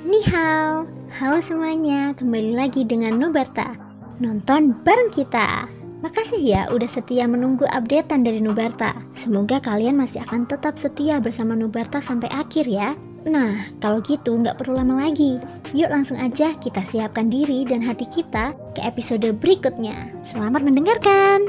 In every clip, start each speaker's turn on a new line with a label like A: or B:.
A: Ni hao, halo semuanya, kembali lagi dengan Nubarta. Nonton bareng kita. Makasih ya udah setia menunggu updatean dari Nubarta. Semoga kalian masih akan tetap setia bersama Nubarta sampai akhir ya. Nah, kalau gitu nggak perlu lama lagi. Yuk langsung aja kita siapkan diri dan hati kita ke episode berikutnya. Selamat mendengarkan.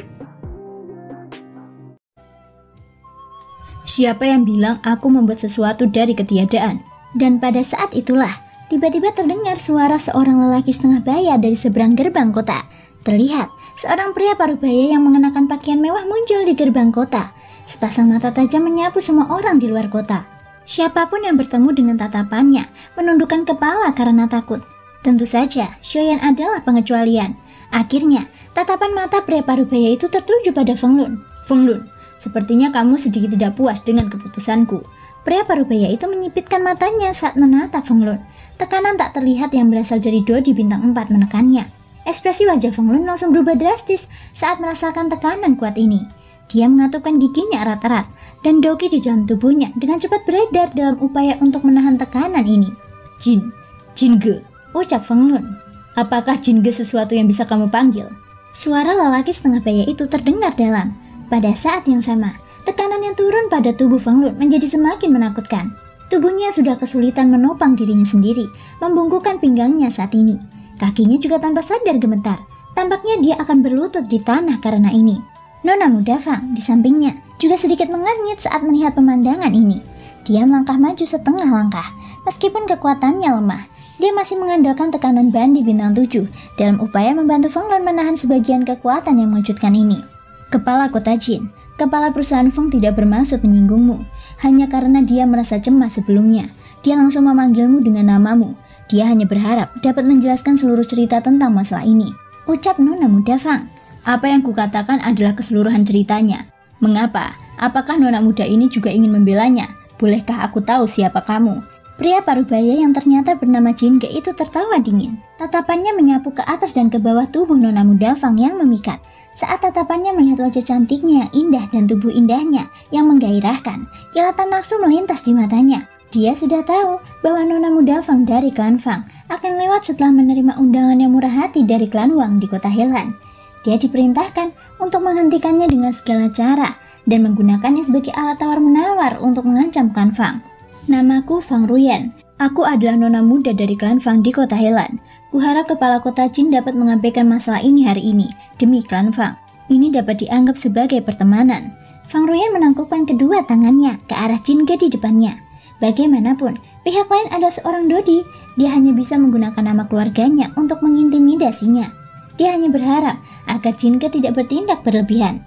B: Siapa yang bilang aku membuat sesuatu dari ketiadaan?
A: Dan pada saat itulah, tiba-tiba terdengar suara seorang lelaki setengah baya dari seberang gerbang kota. Terlihat, seorang pria parubaya yang mengenakan pakaian mewah muncul di gerbang kota. Sepasang mata tajam menyapu semua orang di luar kota. Siapapun yang bertemu dengan tatapannya, menundukkan kepala karena takut. Tentu saja, Xiaoyan adalah pengecualian. Akhirnya, tatapan mata pria parubaya itu tertuju pada Feng Lun.
B: Feng Lun, sepertinya kamu sedikit tidak puas dengan keputusanku.
A: Pria parubaya itu menyipitkan matanya saat menatap Feng Lun. Tekanan tak terlihat yang berasal dari Dodi bintang 4 menekannya. Ekspresi wajah Feng Lun langsung berubah drastis saat merasakan tekanan kuat ini. Dia mengatupkan giginya erat-erat, dan doki di dalam tubuhnya dengan cepat beredar dalam upaya untuk menahan tekanan ini.
B: Jinge,
A: ucap Feng Lun.
B: Apakah Jinge sesuatu yang bisa kamu panggil?
A: Suara lelaki setengah baya itu terdengar dalam. Pada saat yang sama, tekanan yang turun pada tubuh Feng Lun menjadi semakin menakutkan. Tubuhnya sudah kesulitan menopang dirinya sendiri, membungkukkan pinggangnya saat ini. Kakinya juga tanpa sadar gemetar. Tampaknya dia akan berlutut di tanah karena ini. Nona muda Fang di sampingnya juga sedikit mengernyit saat melihat pemandangan ini. Dia melangkah maju setengah langkah. Meskipun kekuatannya lemah, dia masih mengandalkan tekanan bandi bintang 7 dalam upaya membantu Feng Lun menahan sebagian kekuatan yang mengejutkan ini. Kepala Kota Jin, kepala perusahaan Feng tidak bermaksud menyinggungmu. Hanya karena dia merasa cemas sebelumnya, dia langsung memanggilmu dengan namamu. Dia hanya berharap dapat menjelaskan seluruh cerita tentang masalah ini, ucap Nona muda Fang.
B: Apa yang kukatakan adalah keseluruhan ceritanya. Mengapa? Apakah nona muda ini juga ingin membelanya? Bolehkah aku tahu siapa kamu?
A: Pria parubaya yang ternyata bernama Jinge itu tertawa dingin. Tatapannya menyapu ke atas dan ke bawah tubuh nona muda Fang yang memikat. Saat tatapannya melihat wajah cantiknya yang indah dan tubuh indahnya yang menggairahkan, kilatan nafsu melintas di matanya. Dia sudah tahu bahwa nona muda Fang dari klan Fang akan lewat setelah menerima undangan yang murah hati dari klan Wang di kota Helan. Dia diperintahkan untuk menghentikannya dengan segala cara dan menggunakannya sebagai alat tawar-menawar untuk mengancam klan Fang. Namaku Fang Ruyan. Aku adalah nona muda dari klan Fang di kota Helan. Kuharap kepala kota Jin dapat mengabaikan masalah ini hari ini demi klan Fang. Ini dapat dianggap sebagai pertemanan. Fang Ruyan menangkupkan kedua tangannya ke arah Jinge di depannya. Bagaimanapun, pihak lain adalah seorang Dodi. Dia hanya bisa menggunakan nama keluarganya untuk mengintimidasinya. Dia hanya berharap agar Jinge tidak bertindak berlebihan.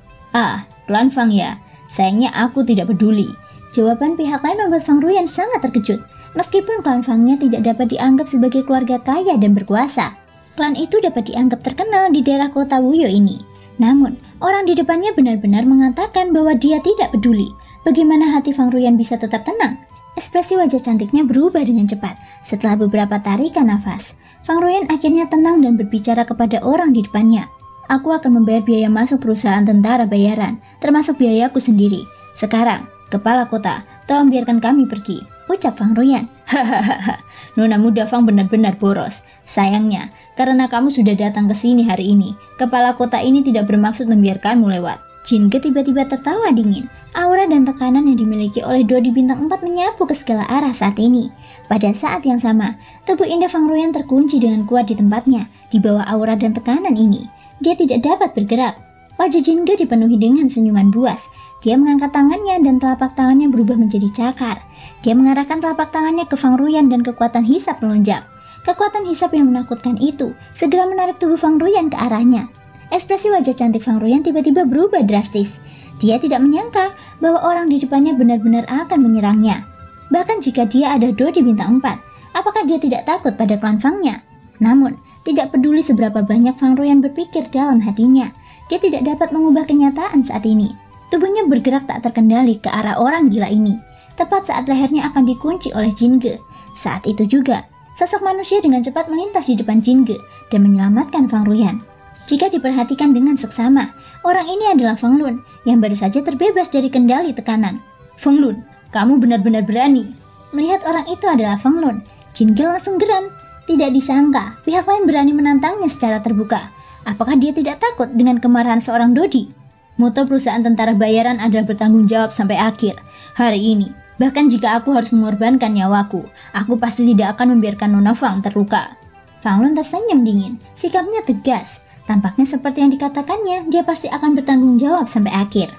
B: Klan Fang ya? Sayangnya aku tidak peduli.
A: Jawaban pihak lain membuat Fang Ruyan sangat terkejut. Meskipun klan Fangnya tidak dapat dianggap sebagai keluarga kaya dan berkuasa, klan itu dapat dianggap terkenal di daerah kota Wuyo ini. Namun, orang di depannya benar-benar mengatakan bahwa dia tidak peduli. Bagaimana hati Fang Ruyan bisa tetap tenang? Ekspresi wajah cantiknya berubah dengan cepat. Setelah beberapa tarikan nafas, Fang Ruyan akhirnya tenang dan berbicara kepada orang di depannya. Aku akan membayar biaya masuk perusahaan tentara bayaran, termasuk biayaku sendiri. Sekarang, kepala kota, tolong biarkan kami pergi, ucap Fang Ruyan.
B: Hahaha, nona muda Fang benar-benar boros. Sayangnya, karena kamu sudah datang ke sini hari ini, kepala kota ini tidak bermaksud membiarkanmu lewat.
A: Jinge tiba-tiba tertawa dingin. Aura dan tekanan yang dimiliki oleh Dodi bintang 4 menyapu ke segala arah saat ini. Pada saat yang sama, tubuh indah Fang Ruyan terkunci dengan kuat di tempatnya. Di bawah aura dan tekanan ini, dia tidak dapat bergerak. Wajah Jinge dipenuhi dengan senyuman buas. Dia mengangkat tangannya dan telapak tangannya berubah menjadi cakar. Dia mengarahkan telapak tangannya ke Fang Ruyan dan kekuatan hisap melonjak. Kekuatan hisap yang menakutkan itu segera menarik tubuh Fang Ruyan ke arahnya. Ekspresi wajah cantik Fang Ruyan tiba-tiba berubah drastis. Dia tidak menyangka bahwa orang di depannya benar-benar akan menyerangnya. Bahkan jika dia ada Dodi bintang 4, apakah dia tidak takut pada klan Fangnya? Namun, tidak peduli seberapa banyak Fang Ruyan berpikir dalam hatinya, dia tidak dapat mengubah kenyataan saat ini. Tubuhnya bergerak tak terkendali ke arah orang gila ini, tepat saat lehernya akan dikunci oleh Jinge. Saat itu juga, sosok manusia dengan cepat melintas di depan Jinge dan menyelamatkan Fang Ruyan. Jika diperhatikan dengan seksama, orang ini adalah Feng Lun yang baru saja terbebas dari kendali tekanan.
B: Feng Lun, kamu benar-benar berani.
A: Melihat orang itu adalah Feng Lun, Jin Ge langsung geram. Tidak disangka, pihak lain berani menantangnya secara terbuka. Apakah dia tidak takut dengan kemarahan seorang Dodi? Moto perusahaan tentara bayaran adalah bertanggung jawab sampai akhir hari ini. Bahkan jika aku harus mengorbankan nyawaku, aku pasti tidak akan membiarkan Nona Fang terluka. Fang Lun tersenyum dingin, sikapnya tegas. Tampaknya seperti yang dikatakannya, dia pasti akan bertanggung jawab sampai akhir.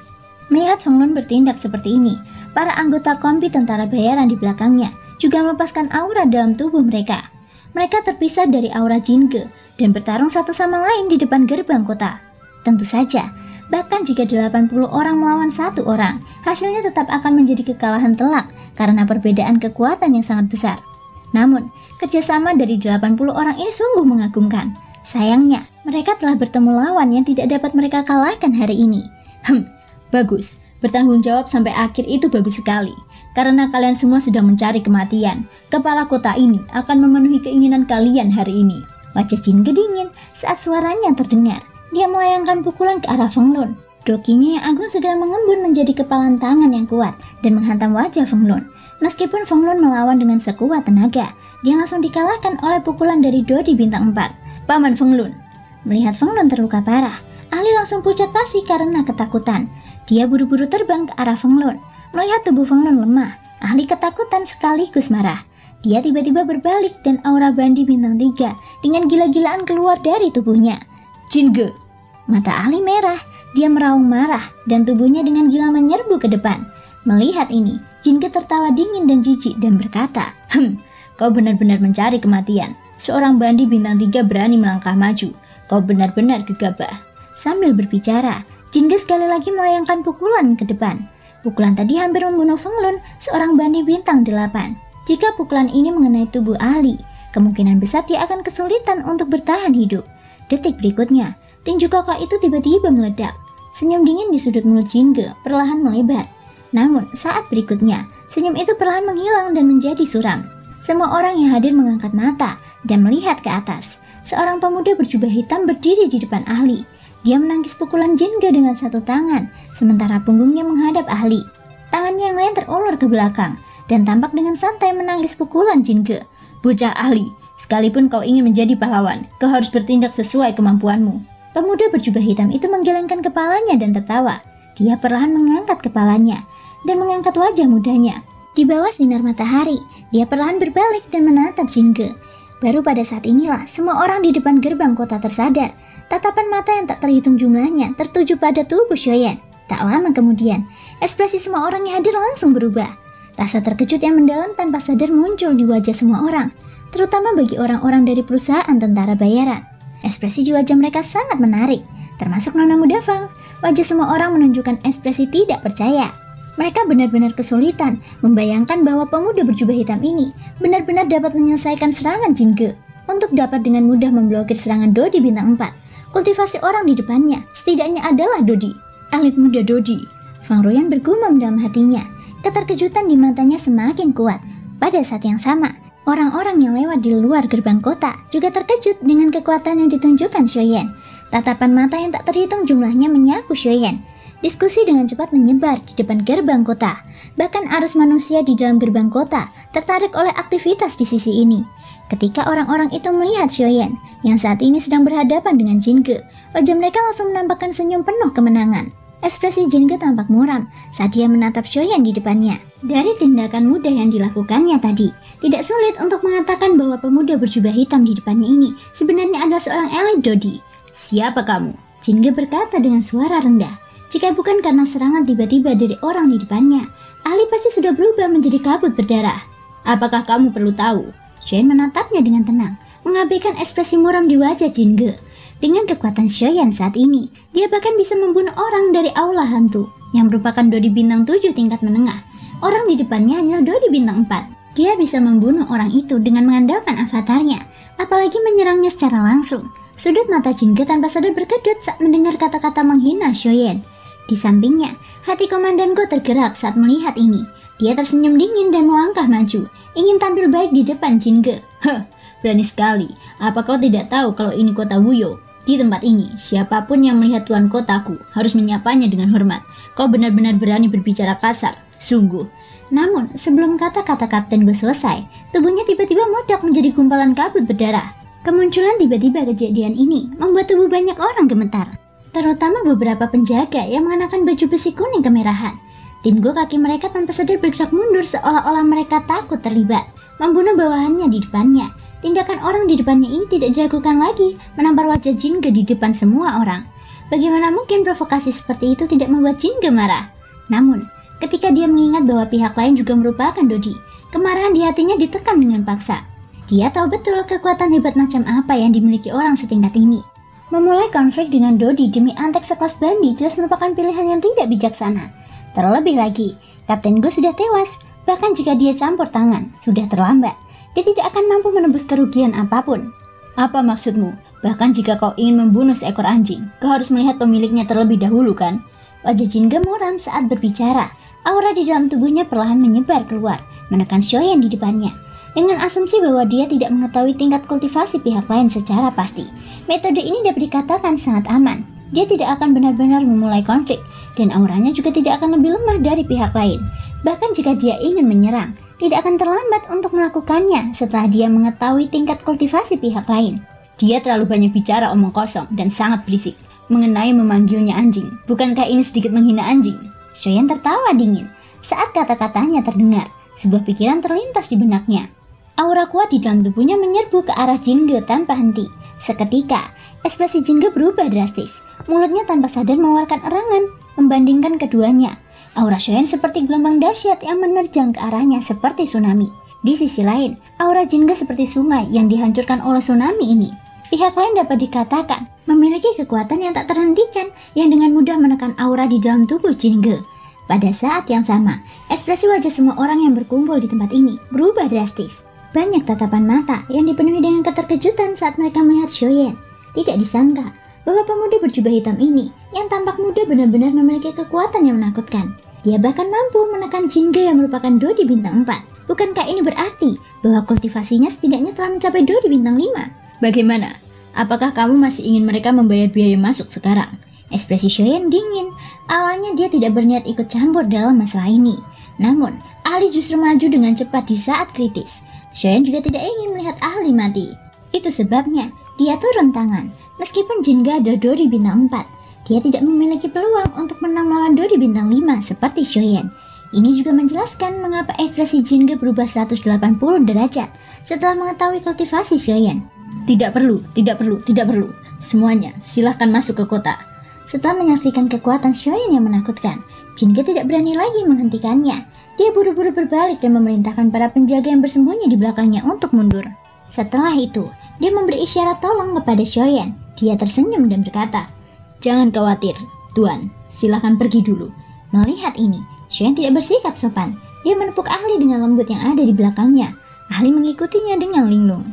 A: Melihat Fang Lun bertindak seperti ini, para anggota kompi tentara bayaran di belakangnya juga melepaskan aura dalam tubuh mereka. Mereka terpisah dari aura Jin Ge dan bertarung satu sama lain di depan gerbang kota. Tentu saja, bahkan jika 80 orang melawan satu orang, hasilnya tetap akan menjadi kekalahan telak karena perbedaan kekuatan yang sangat besar. Namun, kerjasama dari 80 orang ini sungguh mengagumkan. Sayangnya, mereka telah bertemu lawan yang tidak dapat mereka kalahkan hari ini.
B: Bagus. Bertanggung jawab sampai akhir itu bagus sekali. Karena kalian semua sedang mencari kematian, kepala kota ini akan memenuhi keinginan kalian hari ini.
A: Wajah Jin Ge dingin saat suaranya terdengar. Dia melayangkan pukulan ke arah Feng Lun. Dokinya yang agung segera mengembun menjadi kepalan tangan yang kuat dan menghantam wajah Feng Lun. Meskipun Feng Lun melawan dengan sekuat tenaga, dia langsung dikalahkan oleh pukulan dari Dodi bintang 4.
B: Paman Feng Lun.
A: Melihat Feng Lun terluka parah, ahli langsung pucat pasi karena ketakutan. Dia buru-buru terbang ke arah Feng Lun. Melihat tubuh Feng Lun lemah, ahli ketakutan sekaligus marah. Dia tiba-tiba berbalik dan aura bandi bintang 3 dengan gila-gilaan keluar dari tubuhnya.
B: Jin Ge.
A: Mata ahli merah, dia meraung marah dan tubuhnya dengan gila menyerbu ke depan. Melihat ini, Jin Ge tertawa dingin dan jijik dan berkata,
B: Kau benar-benar mencari kematian. Seorang bandi bintang 3 berani melangkah maju. Kau benar-benar gegabah.
A: Sambil berbicara, Jin Ge sekali lagi melayangkan pukulan ke depan. Pukulan tadi hampir membunuh Feng Lun, seorang bandi bintang 8. Jika pukulan ini mengenai tubuh ahli, kemungkinan besar dia akan kesulitan untuk bertahan hidup. Detik berikutnya, tinju kokoh itu tiba-tiba meledak. Senyum dingin di sudut mulut Jin Ge perlahan melebar. Namun, saat berikutnya, senyum itu perlahan menghilang dan menjadi suram. Semua orang yang hadir mengangkat mata dan melihat ke atas. Seorang pemuda berjubah hitam berdiri di depan ahli. Dia menangkis pukulan Jin Ge dengan satu tangan, sementara punggungnya menghadap ahli. Tangannya yang lain terulur ke belakang, dan tampak dengan santai menangkis pukulan Jin Ge.
B: Bocah ahli, sekalipun kau ingin menjadi pahlawan, kau harus bertindak sesuai kemampuanmu.
A: Pemuda berjubah hitam itu menggelengkan kepalanya dan tertawa. Dia perlahan mengangkat kepalanya dan mengangkat wajah mudanya. Di bawah sinar matahari, dia perlahan berbalik dan menatap Jin Ge. Baru pada saat inilah semua orang di depan gerbang kota tersadar. Tatapan mata yang tak terhitung jumlahnya tertuju pada tubuh Xiaoyan. Tak lama kemudian, ekspresi semua orang yang hadir langsung berubah. Rasa terkejut yang mendalam tanpa sadar muncul di wajah semua orang, terutama bagi orang-orang dari perusahaan tentara bayaran. Ekspresi di wajah mereka sangat menarik, termasuk Nona Muda Fang. Wajah semua orang menunjukkan ekspresi tidak percaya. Mereka benar-benar kesulitan membayangkan bahwa pemuda berjubah hitam ini benar-benar dapat menyelesaikan serangan Jin Ge. Untuk dapat dengan mudah memblokir serangan Dodi bintang 4, kultivasi orang di depannya setidaknya adalah Dodi. Elit muda Dodi. Fang Ruyan bergumam dalam hatinya. Keterkejutan di matanya semakin kuat. Pada saat yang sama, orang-orang yang lewat di luar gerbang kota juga terkejut dengan kekuatan yang ditunjukkan Xiaoyan. Tatapan mata yang tak terhitung jumlahnya menyapu Xiaoyan. Diskusi dengan cepat menyebar di depan gerbang kota. Bahkan arus manusia di dalam gerbang kota tertarik oleh aktivitas di sisi ini. Ketika orang-orang itu melihat Xiaoyan yang saat ini sedang berhadapan dengan Jin Ge, wajah mereka langsung menampakkan senyum penuh kemenangan. Ekspresi Jin Ge tampak muram saat dia menatap Xiaoyan di depannya. Dari tindakan mudah yang dilakukannya tadi, tidak sulit untuk mengatakan bahwa pemuda berjubah hitam di depannya ini sebenarnya adalah seorang elit Dodi.
B: Siapa kamu?
A: Jin Ge berkata dengan suara rendah. Jika bukan karena serangan tiba-tiba dari orang di depannya, ahli pasti sudah berubah menjadi kabut berdarah.
B: Apakah kamu perlu tahu?
A: Xiaoyan menatapnya dengan tenang, mengabaikan ekspresi muram di wajah Jin Ge. Dengan kekuatan Xiaoyan saat ini, dia bahkan bisa membunuh orang dari aula hantu, yang merupakan Dodi bintang 7 tingkat menengah. Orang di depannya hanyalah Dodi bintang 4. Dia bisa membunuh orang itu dengan mengandalkan avatarnya, apalagi menyerangnya secara langsung. Sudut mata Jin Ge tanpa sadar berkedut saat mendengar kata-kata menghina Xiaoyan. Di sampingnya, hati Komandan Go tergerak saat melihat ini. Dia tersenyum dingin dan melangkah maju, ingin tampil baik di depan Jin Ge.
B: Berani sekali. Apa kau tidak tahu kalau ini kota Wuyo? Di tempat ini, siapapun yang melihat tuan kotaku harus menyapanya dengan hormat. Kau benar-benar berani berbicara kasar. Sungguh.
A: Namun, sebelum kata-kata Kapten Go selesai, tubuhnya tiba-tiba meledak menjadi gumpalan kabut berdarah. Kemunculan tiba-tiba kejadian ini membuat tubuh banyak orang gemetar, terutama beberapa penjaga yang mengenakan baju besi kuning kemerahan. Tim Go kaki mereka tanpa sadar bergerak mundur seolah-olah mereka takut terlibat, membunuh bawahannya di depannya. Tindakan orang di depannya ini tidak dilakukan lagi, menampar wajah Jinge di depan semua orang. Bagaimana mungkin provokasi seperti itu tidak membuat Jinge marah? Namun, ketika dia mengingat bahwa pihak lain juga merupakan Dodi, kemarahan di hatinya ditekan dengan paksa. Dia tahu betul kekuatan hebat macam apa yang dimiliki orang setingkat ini. Memulai konflik dengan Dodi demi antek sekelas Bandi jelas merupakan pilihan yang tidak bijaksana. Terlebih lagi, Kapten Go sudah tewas, bahkan jika dia campur tangan, sudah terlambat. Dia tidak akan mampu menebus kerugian apapun. Apa maksudmu? Bahkan jika kau ingin membunuh seekor anjing, kau harus melihat pemiliknya terlebih dahulu kan? Wajah Jinge muram saat berbicara. Aura di dalam tubuhnya perlahan menyebar keluar, menekan Shoyan di depannya. Dengan asumsi bahwa dia tidak mengetahui tingkat kultivasi pihak lain secara pasti, metode ini dapat dikatakan sangat aman. Dia tidak akan benar-benar memulai konflik, dan auranya juga tidak akan lebih lemah dari pihak lain. Bahkan jika dia ingin menyerang, tidak akan terlambat untuk melakukannya setelah dia mengetahui tingkat kultivasi pihak lain. Dia terlalu banyak bicara omong kosong dan sangat berisik mengenai memanggilnya anjing. Bukankah ini sedikit menghina anjing? Shoyan tertawa dingin saat kata-katanya terdengar. Sebuah pikiran terlintas di benaknya. Aura kuat di dalam tubuhnya menyerbu ke arah Jinge tanpa henti. Seketika, ekspresi Jinge berubah drastis. Mulutnya tanpa sadar mengeluarkan erangan membandingkan keduanya. Aura Shoyan seperti gelombang dahsyat yang menerjang ke arahnya seperti tsunami. Di sisi lain, aura Jinge seperti sungai yang dihancurkan oleh tsunami ini. Pihak lain dapat dikatakan memiliki kekuatan yang tak terhentikan yang dengan mudah menekan aura di dalam tubuh Jinge. Pada saat yang sama, ekspresi wajah semua orang yang berkumpul di tempat ini berubah drastis. Banyak tatapan mata yang dipenuhi dengan keterkejutan saat mereka melihat Shoyan. Tidak disangka bahwa pemuda berjubah hitam ini yang tampak muda benar-benar memiliki kekuatan yang menakutkan. Dia bahkan mampu menekan Jinge yang merupakan Dodi bintang 4. Bukankah ini berarti bahwa kultivasinya setidaknya telah mencapai Dodi bintang 5?
B: Bagaimana? Apakah kamu masih ingin mereka membayar biaya masuk sekarang?
A: Ekspresi Shoyan dingin. Awalnya dia tidak berniat ikut campur dalam masalah ini. Namun, ahli justru maju dengan cepat di saat kritis. Shoyan juga tidak ingin melihat ahli mati. Itu sebabnya dia turun tangan. Meskipun Jinge ada Dodi bintang 4, dia tidak memiliki peluang untuk menang melawan Dodi bintang 5 seperti Shoyan. Ini juga menjelaskan mengapa ekspresi Jinge berubah 180 derajat setelah mengetahui kultivasi Shoyan.
B: Tidak perlu. Semuanya, silahkan masuk ke kota.
A: Setelah menyaksikan kekuatan Shoyan yang menakutkan, Jinge tidak berani lagi menghentikannya. Dia buru-buru berbalik dan memerintahkan para penjaga yang bersembunyi di belakangnya untuk mundur. Setelah itu, dia memberi isyarat tolong kepada Shoyan. Dia tersenyum dan berkata,
B: "Jangan khawatir, Tuan. Silahkan pergi dulu."
A: Melihat ini, Shoyan tidak bersikap sopan. Dia menepuk ahli dengan lembut yang ada di belakangnya. Ahli mengikutinya dengan linglung.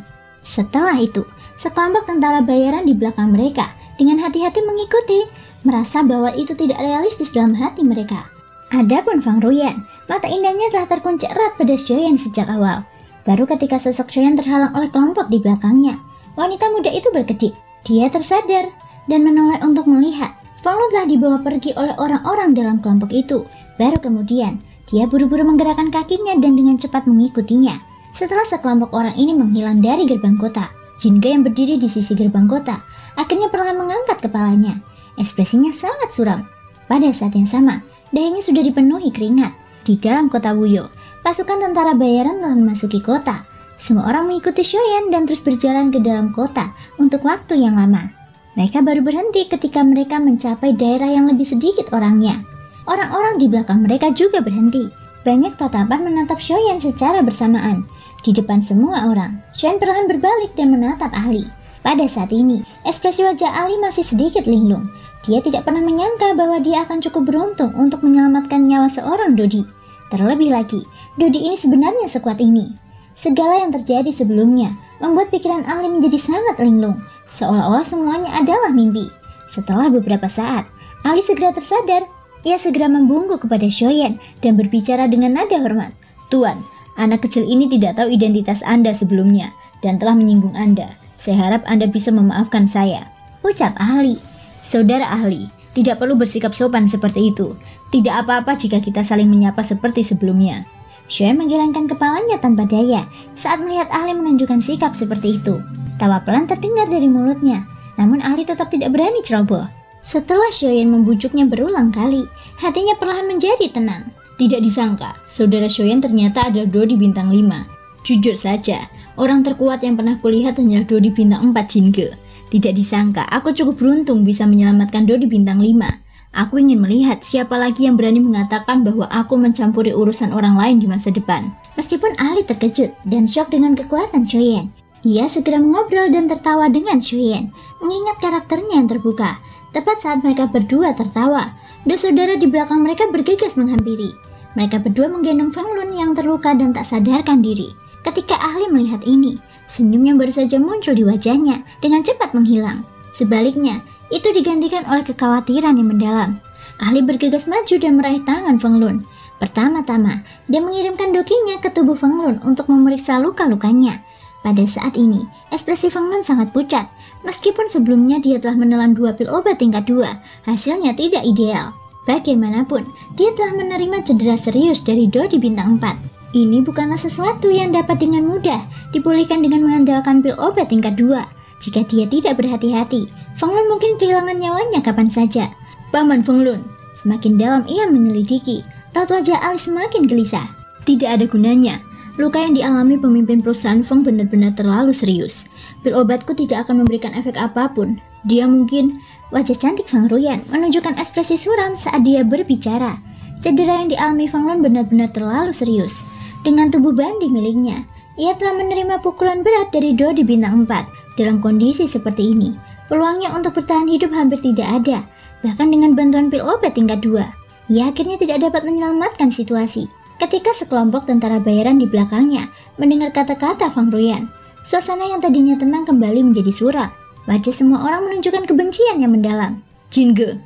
A: Setelah itu, sekelompok tentara bayaran di belakang mereka dengan hati-hati mengikuti, merasa bahwa itu tidak realistis dalam hati mereka. Adapun Fang Ruyan, mata indahnya telah terkunci erat pada Shoyan sejak awal. Baru ketika sosok Shoyan terhalang oleh kelompok di belakangnya, wanita muda itu berkedip. Dia tersadar dan menoleh untuk melihat. Fang Lu telah dibawa pergi oleh orang-orang dalam kelompok itu. Baru kemudian, dia buru-buru menggerakkan kakinya dan dengan cepat mengikutinya. Setelah sekelompok orang ini menghilang dari gerbang kota, Jinge yang berdiri di sisi gerbang kota akhirnya perlahan mengangkat kepalanya. Ekspresinya sangat suram. Pada saat yang sama, dahinya sudah dipenuhi keringat. Di dalam kota Wuyo, pasukan tentara bayaran telah memasuki kota. Semua orang mengikuti Shoyan dan terus berjalan ke dalam kota untuk waktu yang lama. Mereka baru berhenti ketika mereka mencapai daerah yang lebih sedikit orangnya. Orang-orang di belakang mereka juga berhenti. Banyak tatapan menatap Shoyan secara bersamaan. Di depan semua orang, Shoyan perlahan berbalik dan menatap ahli. Pada saat ini, ekspresi wajah ahli masih sedikit linglung. Dia tidak pernah menyangka bahwa dia akan cukup beruntung untuk menyelamatkan nyawa seorang Dodi. Terlebih lagi, Dodi ini sebenarnya sekuat ini. Segala yang terjadi sebelumnya membuat pikiran ahli menjadi sangat linglung, seolah-olah semuanya adalah mimpi. Setelah beberapa saat, ahli segera tersadar. Ia segera membungkuk kepada Shoyan dan berbicara dengan nada hormat.
B: "Tuan, anak kecil ini tidak tahu identitas Anda sebelumnya dan telah menyinggung Anda. Saya harap Anda bisa memaafkan saya,"
A: ucap ahli.
B: "Saudara ahli, tidak perlu bersikap sopan seperti itu. Tidak apa-apa jika kita saling menyapa seperti sebelumnya."
A: Xuan menggelengkan kepalanya tanpa daya saat melihat ahli menunjukkan sikap seperti itu. Tawa pelan terdengar dari mulutnya, namun ahli tetap tidak berani ceroboh. Setelah Shoyan membujuknya berulang kali, hatinya perlahan menjadi tenang. Tidak disangka, saudara Shoyan ternyata adalah Dodi bintang 5. Jujur saja, orang terkuat yang pernah kulihat hanyalah Dodi bintang 4 Jinge. Tidak disangka, aku cukup beruntung bisa menyelamatkan Dodi bintang 5. Aku ingin melihat siapa lagi yang berani mengatakan bahwa aku mencampuri urusan orang lain di masa depan. Meskipun ahli terkejut dan syok dengan kekuatan Shoyan, ia segera mengobrol dan tertawa dengan Shoyan, mengingat karakternya yang terbuka. Tepat saat mereka berdua tertawa, dua saudara di belakang mereka bergegas menghampiri. Mereka berdua menggendong Feng Lun yang terluka dan tak sadarkan diri. Ketika ahli melihat ini, senyum yang baru saja muncul di wajahnya dengan cepat menghilang. Sebaliknya, itu digantikan oleh kekhawatiran yang mendalam. Ahli bergegas maju dan meraih tangan Feng Lun. Pertama-tama, dia mengirimkan dokinya ke tubuh Feng Lun untuk memeriksa luka-lukanya. Pada saat ini, ekspresi Feng Lun sangat pucat. Meskipun sebelumnya dia telah menelan 2 pil obat tingkat 2, hasilnya tidak ideal. Bagaimanapun, dia telah menerima cedera serius dari Dodi bintang 4. Ini bukanlah sesuatu yang dapat dengan mudah dipulihkan dengan mengandalkan pil obat tingkat 2. Jika dia tidak berhati-hati, Feng Lun mungkin kehilangan nyawanya kapan saja. Paman Feng Lun, semakin dalam ia menyelidiki, raut wajah ahli semakin gelisah. Tidak ada gunanya, luka yang dialami pemimpin perusahaan Feng benar-benar terlalu serius. Pil obatku tidak akan memberikan efek apapun. Dia mungkin... Wajah cantik Feng Ruyan menunjukkan ekspresi suram saat dia berbicara. Cedera yang dialami Feng Lun benar-benar terlalu serius. Dengan tubuh banding miliknya, ia telah menerima pukulan berat dari Dodi bintang 4. Dalam kondisi seperti ini, peluangnya untuk bertahan hidup hampir tidak ada. Bahkan dengan bantuan pil obat tingkat 2, ia akhirnya tidak dapat menyelamatkan situasi. Ketika sekelompok tentara bayaran di belakangnya mendengar kata-kata Feng Ruyan, suasana yang tadinya tenang kembali menjadi suram. Wajah semua orang menunjukkan kebencian yang mendalam. Jinge,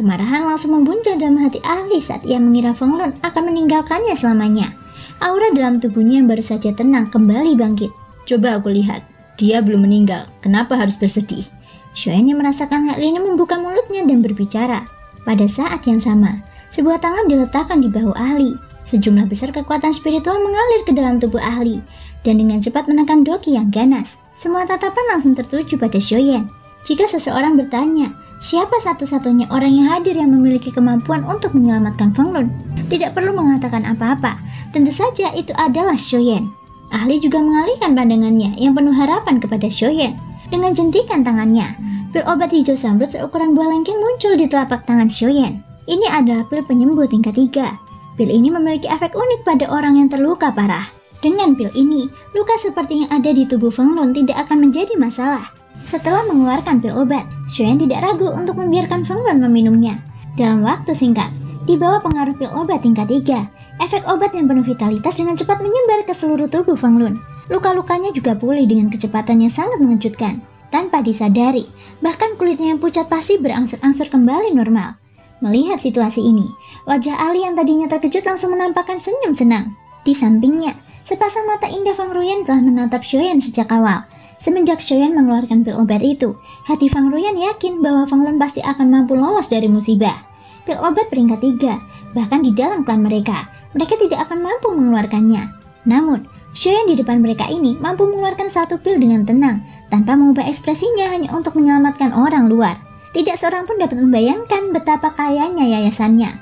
A: kemarahan langsung membuncah dalam hati ahli saat ia mengira Feng Lun akan meninggalkannya selamanya. Aura dalam tubuhnya yang baru saja tenang kembali bangkit. Coba aku lihat, dia belum meninggal, kenapa harus bersedih? Shoyan yang merasakan hal ini membuka mulutnya dan berbicara. Pada saat yang sama, sebuah tangan diletakkan di bahu ahli. Sejumlah besar kekuatan spiritual mengalir ke dalam tubuh ahli, dan dengan cepat menekan doki yang ganas. Semua tatapan langsung tertuju pada Shoyan. Jika seseorang bertanya, siapa satu-satunya orang yang hadir yang memiliki kemampuan untuk menyelamatkan Feng Lun, tidak perlu mengatakan apa-apa. Tentu saja itu adalah Shoyan. Ahli juga mengalihkan pandangannya yang penuh harapan kepada Shoyan. Dengan jentikan tangannya, pil obat hijau samrut seukuran buah lengkeng muncul di telapak tangan Shoyan. Ini adalah pil penyembuh tingkat 3. Pil ini memiliki efek unik pada orang yang terluka parah. Dengan pil ini, luka seperti yang ada di tubuh Feng Lun tidak akan menjadi masalah. Setelah mengeluarkan pil obat, Shoyan tidak ragu untuk membiarkan Feng Lun meminumnya. Dalam waktu singkat, di bawah pengaruh pil obat tingkat 3, efek obat yang penuh vitalitas dengan cepat menyebar ke seluruh tubuh Feng Lun. Luka-lukanya juga pulih dengan kecepatan yang sangat mengejutkan. Tanpa disadari, bahkan kulitnya yang pucat pasti berangsur-angsur kembali normal. Melihat situasi ini, wajah ahli yang tadinya terkejut langsung menampakkan senyum senang. Di sampingnya, sepasang mata indah Feng Ruyan telah menatap Shoyan sejak awal. Semenjak Shoyan mengeluarkan pil obat itu, hati Feng Ruyan yakin bahwa Feng Lun pasti akan mampu lolos dari musibah. Pil obat peringkat 3, bahkan di dalam klan mereka tidak akan mampu mengeluarkannya. Namun, Shoyan di depan mereka ini mampu mengeluarkan satu pil dengan tenang, tanpa mengubah ekspresinya hanya untuk menyelamatkan orang luar. Tidak seorang pun dapat membayangkan betapa kayanya yayasannya.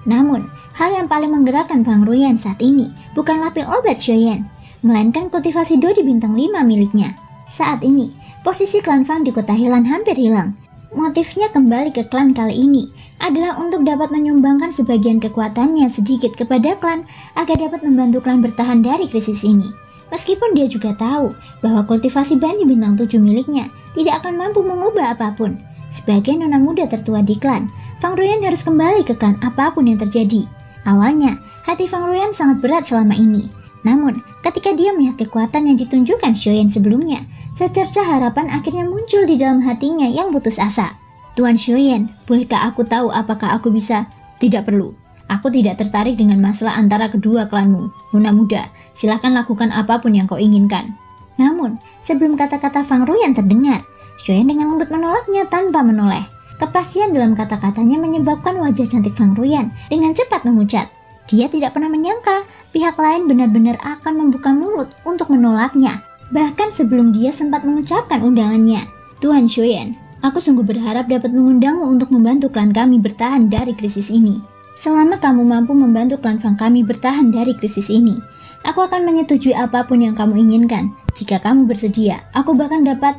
A: Namun, hal yang paling menggerakkan Feng Ruyan saat ini bukanlah pil obat Shoyan, melainkan kultivasi Dodi bintang 5 miliknya. Saat ini, posisi klan Fang di kota Hilan hampir hilang. Motifnya kembali ke klan kali ini adalah untuk dapat menyumbangkan sebagian kekuatannya sedikit kepada klan agar dapat membantu klan bertahan dari krisis ini. Meskipun dia juga tahu bahwa kultivasi Bani bintang 7 miliknya tidak akan mampu mengubah apapun. Sebagai nona muda tertua di klan, Feng Ruyan harus kembali ke klan apapun yang terjadi. Awalnya, hati Feng Ruyan sangat berat selama ini. Namun, ketika dia melihat kekuatan yang ditunjukkan Shoyan sebelumnya, secercah harapan akhirnya muncul di dalam hatinya yang putus asa. Tuan Shoyan, bolehkah aku tahu apakah aku bisa? Tidak perlu. Aku tidak tertarik dengan masalah antara kedua klanmu. Nona muda, silakan lakukan apapun yang kau inginkan. Namun, sebelum kata-kata Feng Ruyan terdengar, Shoyan dengan lembut menolaknya tanpa menoleh. Kepastian dalam kata-katanya menyebabkan wajah cantik Feng Ruyan dengan cepat memucat. Dia tidak pernah menyangka pihak lain benar-benar akan membuka mulut untuk menolaknya, bahkan sebelum dia sempat mengucapkan undangannya. Tuan Shoyan, aku sungguh berharap dapat mengundangmu untuk membantu klan kami bertahan dari krisis ini. Selama kamu mampu membantu klan Fang kami bertahan dari krisis ini, aku akan menyetujui apapun yang kamu inginkan. Jika kamu bersedia, aku bahkan dapat...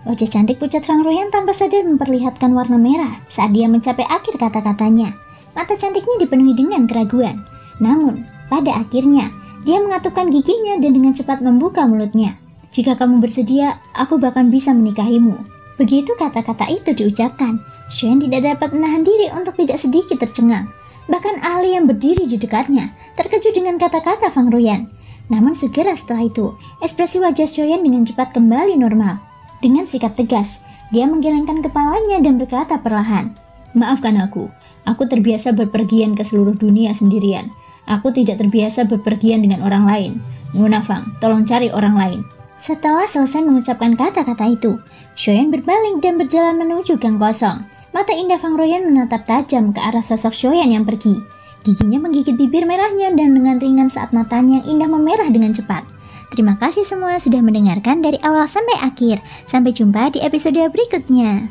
A: Wajah cantik pucat Fang Ruyan tanpa sadar memperlihatkan warna merah saat dia mencapai akhir kata-katanya. Mata cantiknya dipenuhi dengan keraguan. Namun, pada akhirnya, dia mengatupkan giginya dan dengan cepat membuka mulutnya. Jika kamu bersedia, aku bahkan bisa menikahimu. Begitu kata-kata itu diucapkan, Shoyan tidak dapat menahan diri untuk tidak sedikit tercengang. Bahkan ahli yang berdiri di dekatnya terkejut dengan kata-kata Fang Ruyan. Namun segera setelah itu, ekspresi wajah Shoyan dengan cepat kembali normal. Dengan sikap tegas, dia menggelengkan kepalanya dan berkata perlahan, "Maafkan aku terbiasa berpergian ke seluruh dunia sendirian. Aku tidak terbiasa berpergian dengan orang lain. Nona Fang, tolong cari orang lain." Setelah selesai mengucapkan kata-kata itu, Shoyan berbalik dan berjalan menuju gang kosong. Mata indah Fang Ruyan menatap tajam ke arah sosok Shoyan yang pergi. Giginya menggigit bibir merahnya dan dengan ringan saat matanya yang indah memerah dengan cepat. Terima kasih semua sudah mendengarkan dari awal sampai akhir. Sampai jumpa di episode berikutnya.